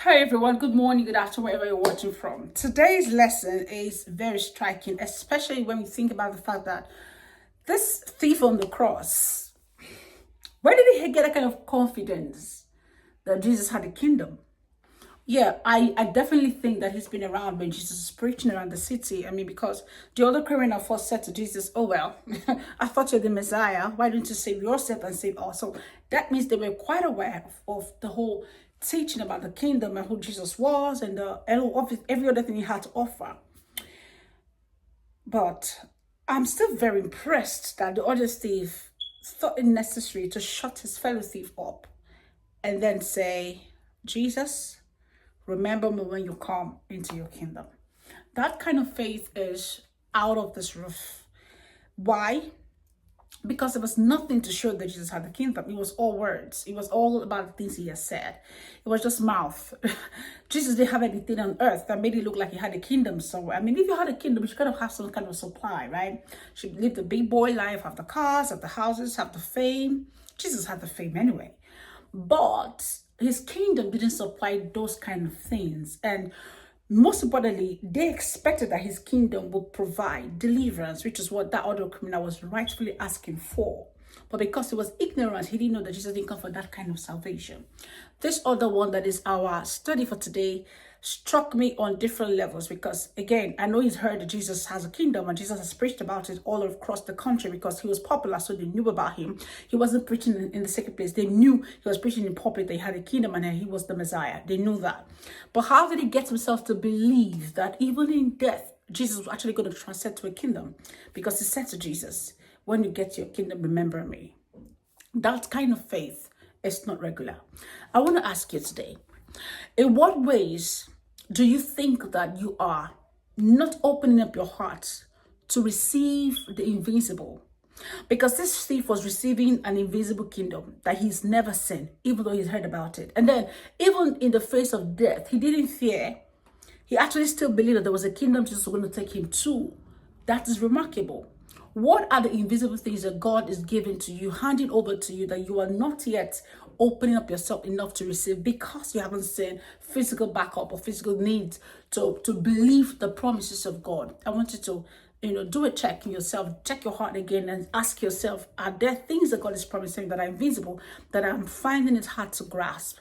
Hi everyone, good morning, good afternoon, wherever you're watching from. Today's lesson is very striking, especially when we think about the fact that this thief on the cross, where did he get that kind of confidence that Jesus had a kingdom? Yeah, I definitely think that he's been around when Jesus is preaching around the city. I mean, because the other criminal first said to Jesus, oh, well, I thought you're the Messiah. Why don't you save yourself and save us? So that means they were quite aware of the whole teaching about the kingdom and who Jesus was and every other thing he had to offer. But I'm still very impressed that the other thief thought it necessary to shut his fellow thief up and then say, Jesus, remember me when you come into your kingdom. That kind of faith is out of this roof. Why? Because there was nothing to show that Jesus had the kingdom. It was all words. It was all about the things he has said. It was just mouth. Jesus didn't have anything on earth that made it look like he had a kingdom somewhere. I mean, if you had a kingdom, you should kind of have some kind of supply, right? You should live the big boy life, have the cars, have the houses, have the fame. Jesus had the fame anyway. But his kingdom didn't supply those kind of things. And most importantly, they expected that his kingdom would provide deliverance, which is what that other criminal was rightfully asking for. But because he was ignorant, he didn't know that Jesus didn't come for that kind of salvation. This other one that is our study for today struck me on different levels because, again, I know he's heard that Jesus has a kingdom and Jesus has preached about it all across the country because he was popular, so they knew about him. He wasn't preaching in the secret place. They knew he was preaching in public that he had a kingdom and that he was the Messiah. They knew that. But how did he get himself to believe that even in death, Jesus was actually going to transcend to a kingdom? Because he said to Jesus, when you get to your kingdom, remember me. That kind of faith is not regular. I want to ask you today, in what ways do you think that you are not opening up your heart to receive the invisible? Because this thief was receiving an invisible kingdom that he's never seen, even though he's heard about it. And then, even in the face of death, he didn't fear. He actually still believed that there was a kingdom Jesus was going to take him to. That is remarkable. What are the invisible things that God is giving to you, handing over to you, that you are not yet opening up yourself enough to receive because you haven't seen physical backup or physical needs to believe the promises of God? I want you to do a check in yourself, check your heart again and ask yourself, are there things that God is promising that are invisible that I'm finding it hard to grasp?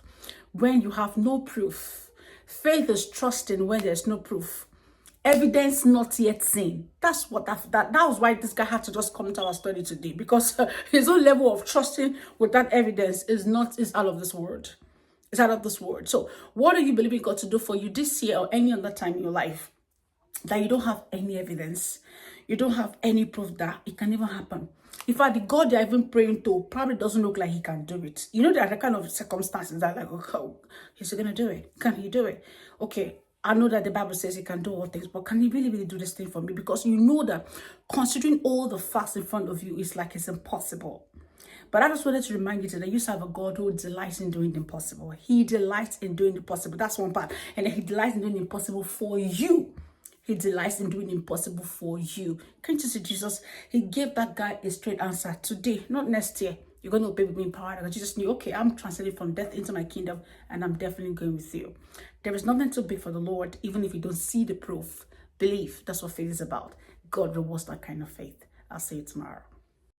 When you have no proof, faith is trusting when there's no proof. Evidence not yet seen. That's what that was why this guy had to just come to our study today, because his own level of trusting with that evidence is out of this world. It's out of this world. So what are you believing God to do for you this year or any other time in your life that you don't have any evidence? You don't have any proof that it can even happen. In fact, the God you're even praying to probably doesn't look like he can do it. You know, there are the kind of circumstances that like, oh, he's going to do it. Can he do it? Okay, I know that the Bible says he can do all things, but can he really, really do this thing for me? Because you know that considering all the facts in front of you, it's like it's impossible. But I just wanted to remind you today, you serve a God who delights in doing the impossible. He delights in doing the possible. That's one part. And then he delights in doing the impossible for you. He delights in doing the impossible for you. Can't you see Jesus? He gave that guy a straight answer today, not next year. You're going to obey with me in power. Because Jesus knew, okay, I'm transcending from death into my kingdom, and I'm definitely going with you. There is nothing too big for the Lord, even if you don't see the proof. Believe. That's what faith is about. God rewards that kind of faith. I'll see you tomorrow.